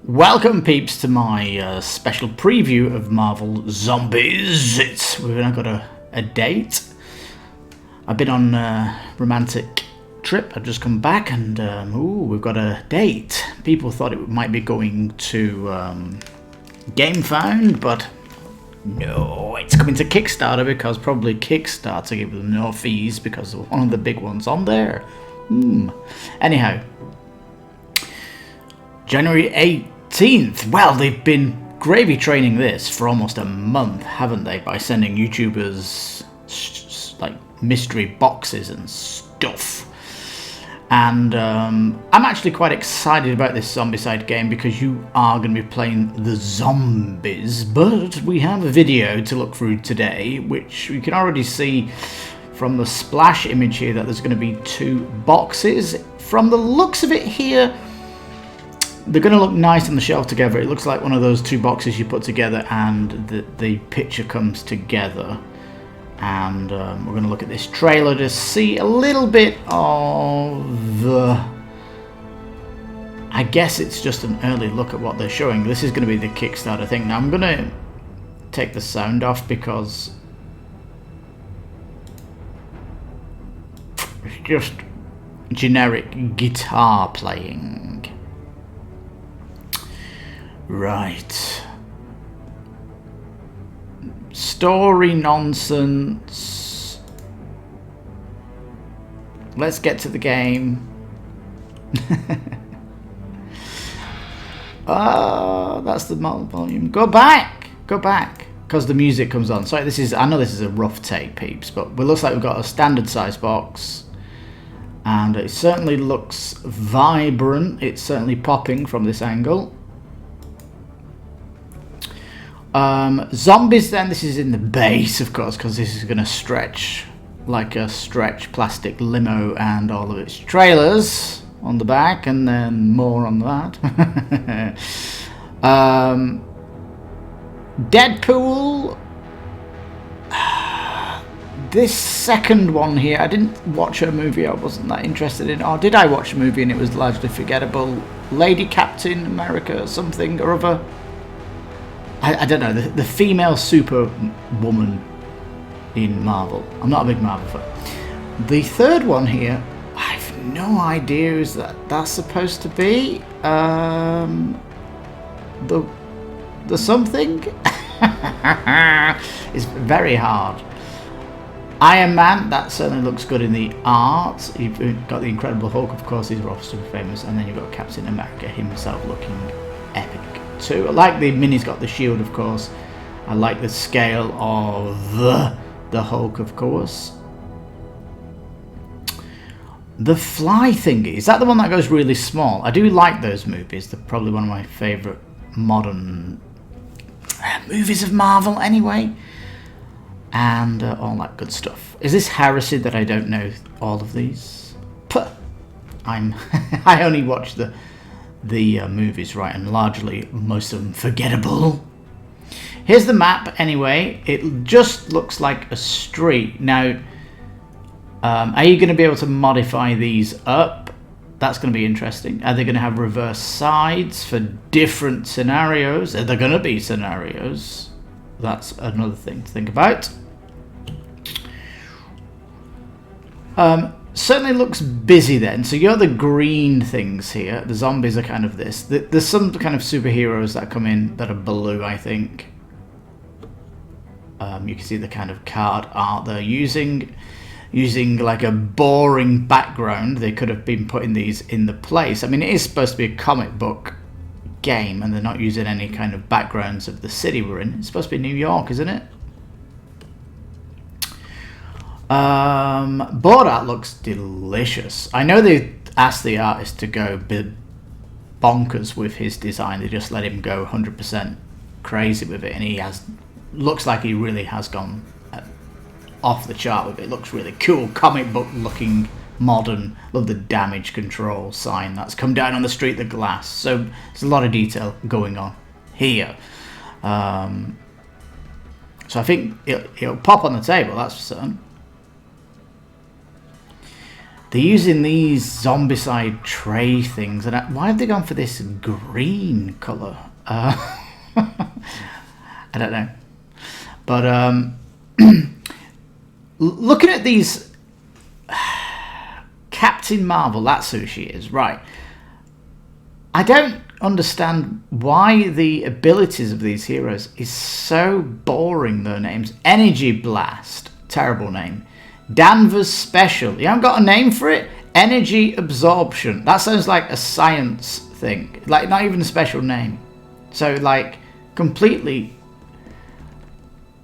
Welcome, peeps, to my special preview of Marvel Zombies. We've now got a date. I've been on a romantic trip. I've just come back and we've got a date. People thought it might be going to GameFound, but no, it's coming to Kickstarter because probably Kickstarter gave them no fees because of one of the big ones on there. Anyhow, January 18th. Well, they've been gravy training this for almost a month, haven't they? By sending YouTubers like mystery boxes and stuff. And I'm actually quite excited about this Zombicide game because you are going to be playing the zombies. But we have a video to look through today, which we can already see from the splash image here that there's going to be 2 boxes. From the looks of it here, they're going to look nice on the shelf together. It looks like one of those 2 boxes you put together and the picture comes together. And we're going to look at this trailer to see a little bit of I guess it's just an early look at what they're showing. This is going to be the Kickstarter thing. Now I'm going to take the sound off because it's just generic guitar playing. Right. Story nonsense. Let's get to the game. That's the volume. Go back, because the music comes on. Sorry, I know this is a rough take, peeps, but it looks like we've got a standard size box, and it certainly looks vibrant. It's certainly popping from this angle. Zombies, then, this is in the base, of course, because this is going to stretch like a stretch plastic limo and all of its trailers on the back, and then more on that. Deadpool. This second one here, I didn't watch a movie I wasn't that interested in, or did I watch a movie and it was largely forgettable? Lady Captain America something or other. I don't know, the female superwoman in Marvel. I'm not a big Marvel fan. The third one here, I have no idea who that's supposed to be. The something? It's very hard. Iron Man, that certainly looks good in the art. You've got the Incredible Hulk, of course, he's super famous. And then you've got Captain America himself looking epic too. I like the mini's got the shield, of course. I like the scale of the Hulk, of course. The fly thingy, is that the one that goes really small? I do like those movies. They're probably one of my favourite modern movies of Marvel anyway. And all that good stuff. Is this heresy that I don't know all of these? Puh. I only watch the movies, right, and largely most of them forgettable. Here's the map anyway. It just looks like a street. Now, are you going to be able to modify these up? That's going to be interesting. Are they going to have reverse sides for different scenarios? Are there going to be scenarios? That's another thing to think about. Certainly looks busy then. So you're the green things here. The zombies are kind of this. There's some kind of superheroes that come in that are blue, I think. You can see the kind of card art they're using like a boring background. They could have been putting these in the place. I mean, it is supposed to be a comic book game, and they're not using any kind of backgrounds of the city we're in. It's supposed to be New York, isn't it? Board art looks delicious. I know they asked the artist to go bonkers with his design. They just let him go 100% crazy with it, and he looks like he really has gone off the chart with it. It looks really cool, comic book looking, modern. Love the damage control sign that's come down on the street, the glass. So there's a lot of detail going on here. So I think it'll pop on the table, that's for certain. they're using these Zombicide tray things, and why have they gone for this green colour? I don't know. But looking at these, Captain Marvel, that's who she is, right? I don't understand why the abilities of these heroes is so boring, their names. Energy Blast, terrible name. Danvers Special, you haven't got a name for it? Energy Absorption, that sounds like a science thing, like not even a special name. So like completely,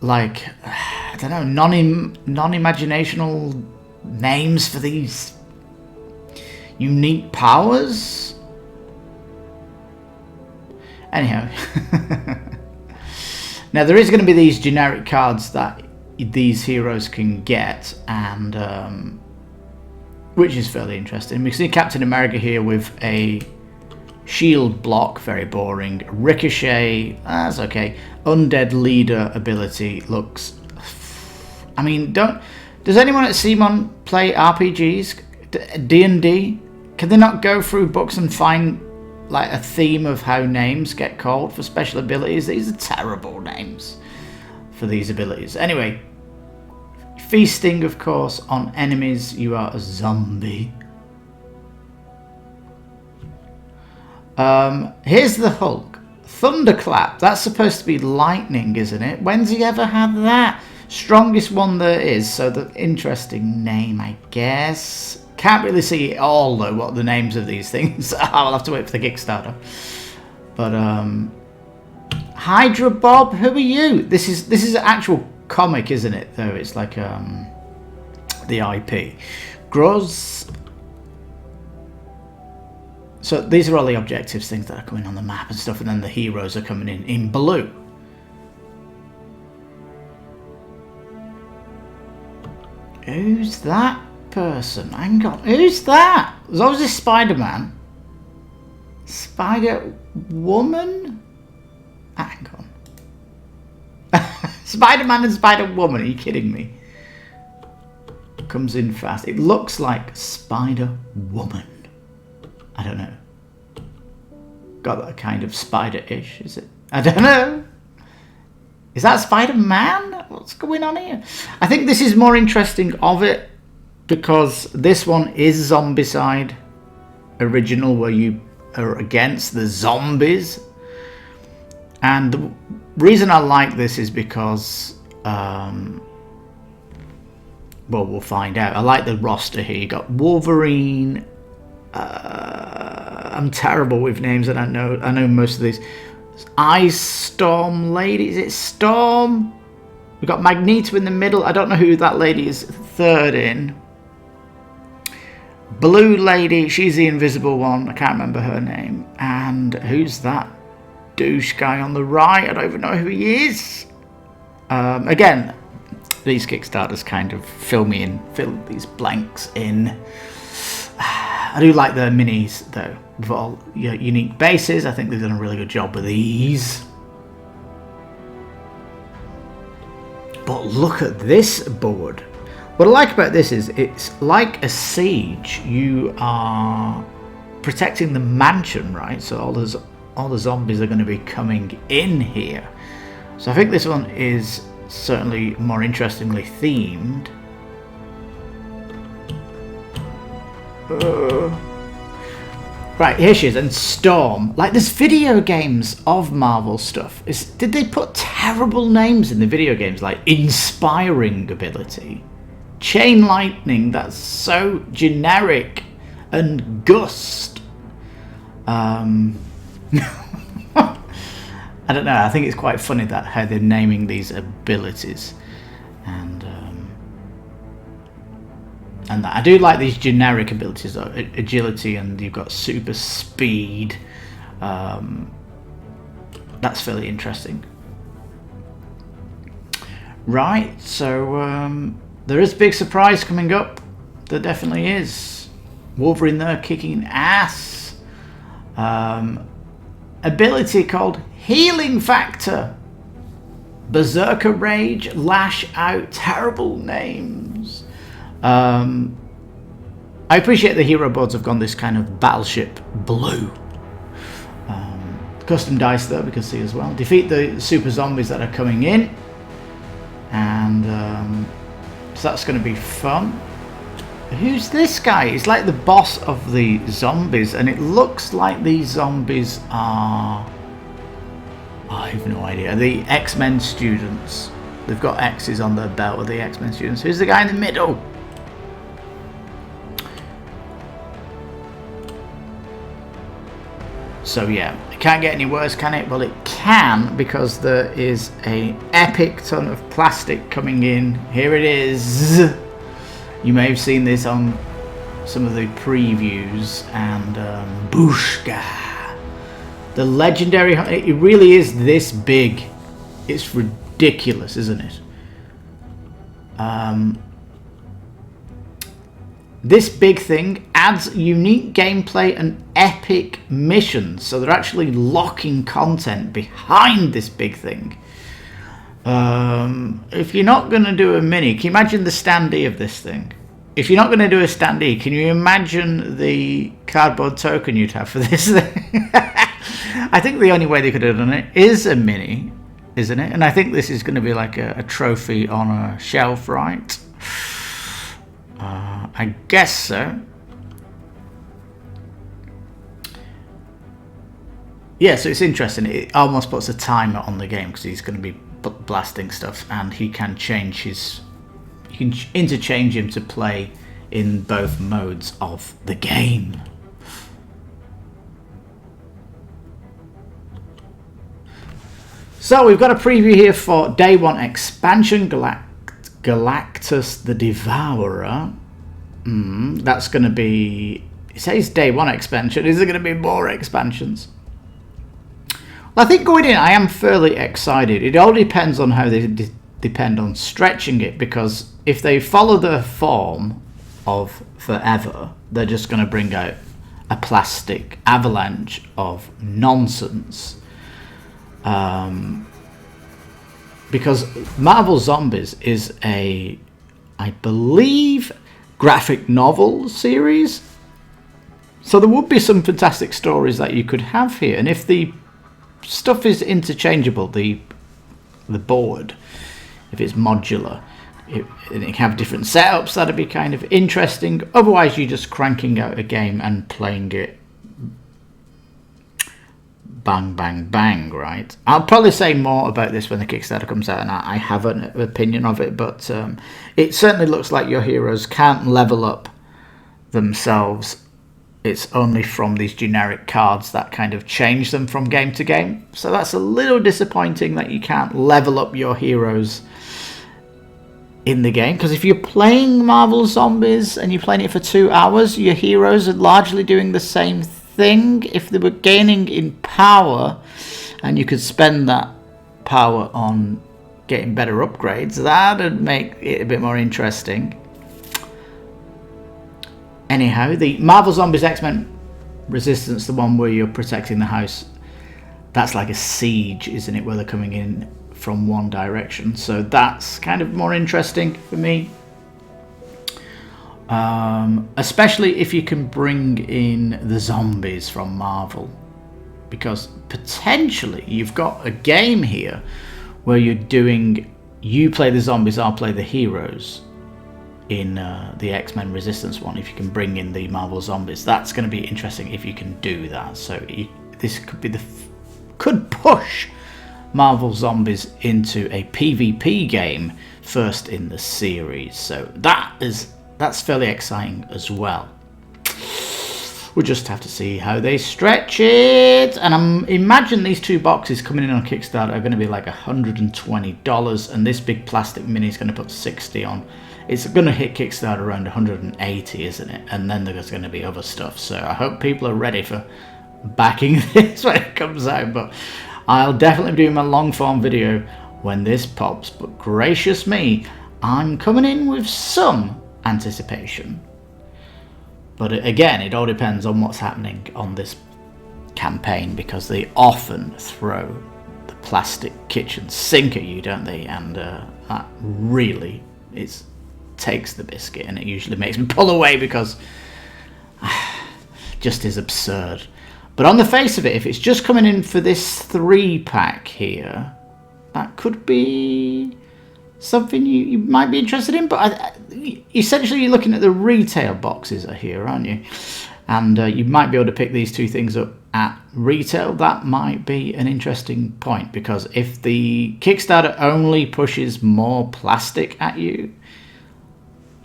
like, I don't know, non-imaginational names for these unique powers. Anyhow, now there is going to be these generic cards that these heroes can get, and which is fairly interesting. We see Captain America here with a shield block, very boring. Ricochet, that's okay. Undead Leader ability looks. I mean, does anyone at Simon play RPGs, D&D? Can they not go through books and find like a theme of how names get called for special abilities? These are terrible names for these abilities. Anyway, feasting, of course, on enemies. You are a zombie. Here's the Hulk. Thunderclap. That's supposed to be lightning, isn't it? When's he ever had that? Strongest one there is, so the interesting name, I guess. Can't really see it all though, what the names of these things are. I'll have to wait for the Kickstarter. But Hydra Bob, who are you? This is an actual comic, isn't it? Though it's like the IP. Groz. So these are all the objectives, things that are coming on the map and stuff, and then the heroes are coming in blue. Who's that person? Hang on, who's that? There's obviously Spider-Man. Spider-Woman? Hang on. Spider-Man and Spider-Woman, are you kidding me? Comes in fast. It looks like Spider-Woman. I don't know. Got that kind of spider-ish, is it? I don't know. Is that Spider-Man? What's going on here? I think this is more interesting of it because this one is Zombicide original, where you are against the zombies. And the reason I like this is because, well, we'll find out. I like the roster here. You got Wolverine. I'm terrible with names, and I know most of these. Ice Storm Lady, is it Storm? We've got Magneto in the middle. I don't know who that lady is third in. Blue Lady, she's the invisible one. I can't remember her name. And who's that douche guy on the right? I don't even know who he is. Again, these Kickstarters kind of fill these blanks in. I do like the minis though, with all your unique bases. I think they've done a really good job with these. But look at this board. What I like about this is it's like a siege. You are protecting the mansion, right? So all the zombies are going to be coming in here. So I think this one is certainly more interestingly themed. Right, here she is, and Storm. Like, there's video games of Marvel stuff. Did they put terrible names in the video games, like Inspiring Ability? Chain Lightning, that's so generic. And Gust. I don't know, I think it's quite funny that how they're naming these abilities. And that. I do like these generic abilities though. Agility, and you've got super speed. That's fairly interesting. Right, so there is a big surprise coming up. There definitely is. Wolverine there kicking ass. Ability called Healing Factor. Berserker Rage, Lash Out. Terrible names. I appreciate the hero boards have gone this kind of battleship blue. Custom dice though we can see as well. Defeat the super zombies that are coming in, and so that's going to be fun. Who's this guy? He's like the boss of the zombies, and it looks like these zombies are, I have no idea, the X-Men students. They've got X's on their belt of the X-Men students. Who's the guy in the middle? So yeah, it can't get any worse, can it? Well, it can, because there is an epic ton of plastic coming in. Here it is. You may have seen this on some of the previews, and Booshka. The legendary, it really is this big. It's ridiculous, isn't it? This big thing adds unique gameplay and epic missions, so they're actually locking content behind this big thing. If you're not going to do a mini, can you imagine the standee of this thing? If you're not going to do a standee, can you imagine the cardboard token you'd have for this thing? I think the only way they could have done it is a mini, isn't it? And I think this is going to be like a trophy on a shelf, right? I guess so. Yeah, so it's interesting. It almost puts a timer on the game because he's going to be blasting stuff, and he can change his. You can interchange him to play in both modes of the game. So we've got a preview here for Day 1 expansion, Galactus the Devourer. That's going to be... It says Day 1 expansion. Is there going to be more expansions? Well, I think going in, I am fairly excited. It all depends on how they depend on stretching it, because if they follow the form of Forever, they're just going to bring out a plastic avalanche of nonsense. Because Marvel Zombies is a, I believe, graphic novel series. So there would be some fantastic stories that you could have here. And if the stuff is interchangeable, the board, if it's modular, and it can have different setups, that'd be kind of interesting. Otherwise, you're just cranking out a game and playing it bang, bang, bang, right? I'll probably say more about this when the Kickstarter comes out, and I have an opinion of it, but it certainly looks like your heroes can't level up themselves. It's only from these generic cards that kind of change them from game to game. So that's a little disappointing that you can't level up your heroes in the game, because if you're playing Marvel Zombies and you're playing it for 2 hours, your heroes are largely doing the same thing. If they were gaining in power and you could spend that power on getting better upgrades, that'd make it a bit more interesting. Anyhow, the Marvel Zombies X-Men Resistance, the one where you're protecting the house, that's like a siege, isn't it, where they're coming in from one direction. So that's kind of more interesting for me. Especially if you can bring in the zombies from Marvel, because potentially you've got a game here where you play the zombies, I'll play the heroes in the X-Men Resistance one. If you can bring in the Marvel Zombies, that's going to be interesting if you can do that. So this could be could push Marvel Zombies into a PvP game first in the series. So that's fairly exciting as well. We'll just have to see how they stretch it. And I imagine these 2 boxes coming in on Kickstarter are going to be like $120, and this big plastic mini is going to put 60 on. It's going to hit Kickstarter around 180, isn't it? And then there's going to be other stuff. So I hope people are ready for backing this when it comes out. But I'll definitely do my long form video when this pops. But gracious me, I'm coming in with some anticipation. But again, it all depends on what's happening on this campaign, because they often throw the plastic kitchen sink at you, don't they? And that really takes the biscuit, and it usually makes me pull away, because just is absurd. But on the face of it, if it's just coming in for this 3-pack here, that could be something you might be interested in. But essentially, you're looking at the retail boxes are here, aren't you? And you might be able to pick these two things up at retail. That might be an interesting point, because if the Kickstarter only pushes more plastic at you,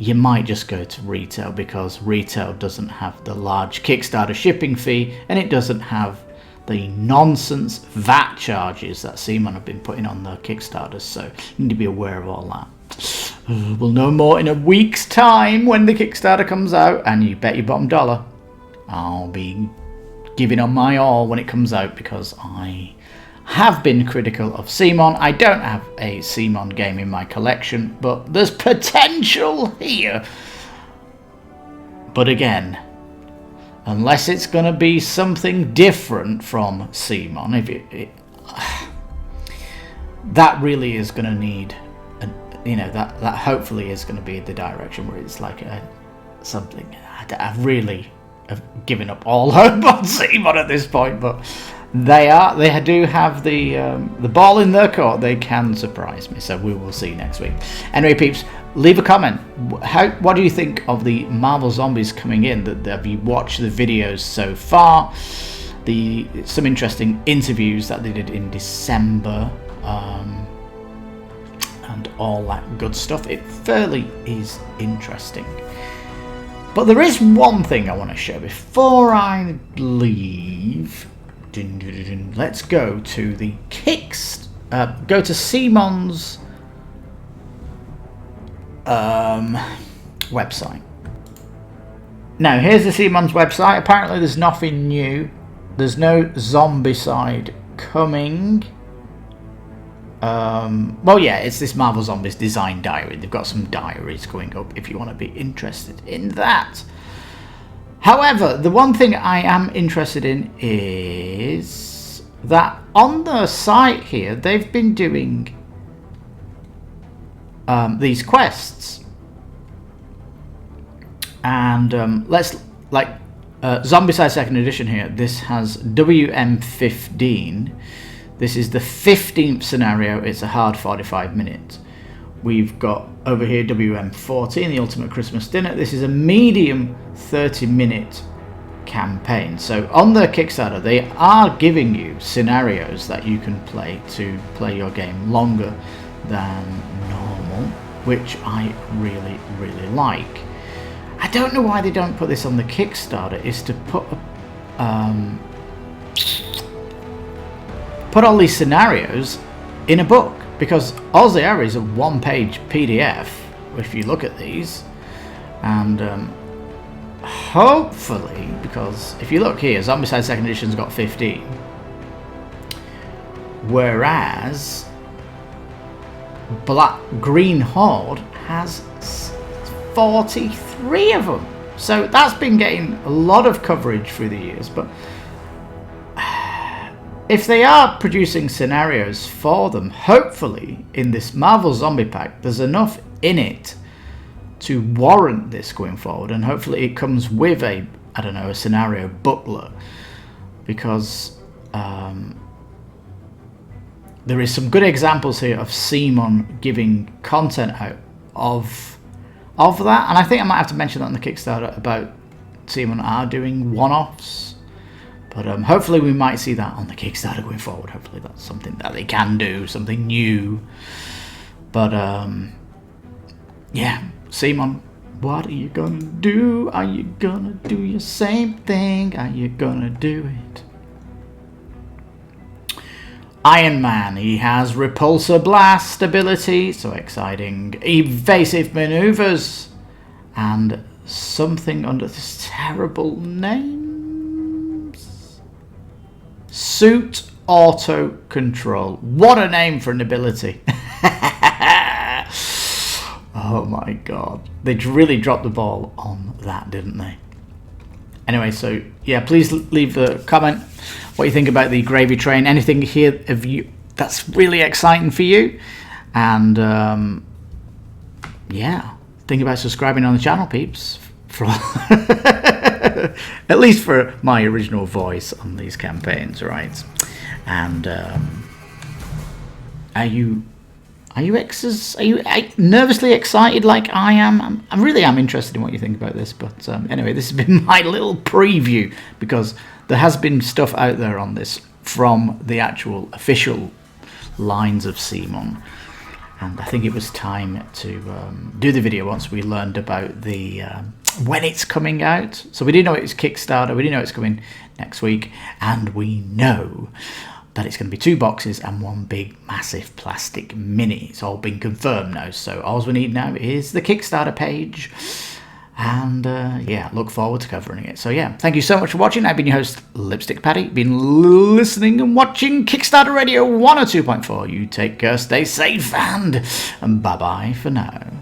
you might just go to retail, because retail doesn't have the large Kickstarter shipping fee, and it doesn't have the nonsense VAT charges that CMON have been putting on the Kickstarters. So you need to be aware of all that. We'll know more in a week's time when the Kickstarter comes out, and you bet your bottom dollar I'll be giving on my all when it comes out, because I have been critical of CMON. I don't have a CMON game in my collection, but there's potential here. But again, unless it's going to be something different from CMON, that really is going to need, that hopefully is going to be the direction where it's like something. I've really given up all hope on CMON at this point, but they do have the ball in their court. They can surprise me, so we will see next week. Anyway, peeps, leave a comment. What do you think of the Marvel Zombies coming in? Have you watched the videos so far? Some interesting interviews that they did in December, and all that good stuff. It fairly is interesting. But there is one thing I want to share before I leave. Let's go to the go to CMON's website. Now, here's the CMON's website. Apparently there's nothing new. There's no Zombicide coming. Well, yeah, it's this Marvel Zombies design diary. They've got some diaries going up if you want to be interested in that. However, the one thing I am interested in is that on the site here, they've been doing these quests. And Zombicide 2nd edition here, this has WM15. This is the 15th scenario. It's a hard 45 minutes. We've got over here WM14, the Ultimate Christmas Dinner. This is a medium 30-minute campaign. So on their Kickstarter, they are giving you scenarios that you can play to play your game longer than normal, which I really, really like. I don't know why they don't put this on the Kickstarter, is to put all these scenarios in a book, because all they are is a one-page PDF if you look at these. And hopefully, because if you look here, Zombicide 2nd edition's got 15, whereas Green Horde has 43 of them. So that's been getting a lot of coverage through the years. But if they are producing scenarios for them, hopefully in this Marvel Zombie Pack, there's enough in it to warrant this going forward, and hopefully it comes with a scenario booklet, because there is some good examples here of CMON giving content out of that, and I think I might have to mention that on the Kickstarter about CMON are doing one-offs. But hopefully we might see that on the Kickstarter going forward. Hopefully that's something that they can do, something new. But yeah, CMON, what are you gonna do? Are you gonna do your same thing? Are you gonna do it? Iron Man, he has repulsor blast ability, so exciting. Evasive maneuvers, and something under this terrible name. Suit auto control. What a name for an ability. Oh my god. They really dropped the ball on that, didn't they? Anyway, so yeah, please leave a comment what you think about the Gravy Train. Anything here of you that's really exciting for you. And yeah, think about subscribing on the channel, peeps. At least for my original voice on these campaigns, right? And are you nervously excited like I am? I really am interested in what you think about this. But anyway, this has been my little preview, because there has been stuff out there on this from the actual official lines of CMON. And I think it was time to do the video once we learned about the when it's coming out. So we didn't know it was Kickstarter, we didn't know it's coming next week, and we know that it's going to be 2 boxes and 1 big massive plastic mini. It's all been confirmed now, so all we need now is the Kickstarter page. And yeah, look forward to covering it. So yeah, thank you so much for watching. I've been your host, Lipstickpaddy. Been listening and watching Kickstarter Radio 102.4. You take care, stay safe, and bye-bye for now.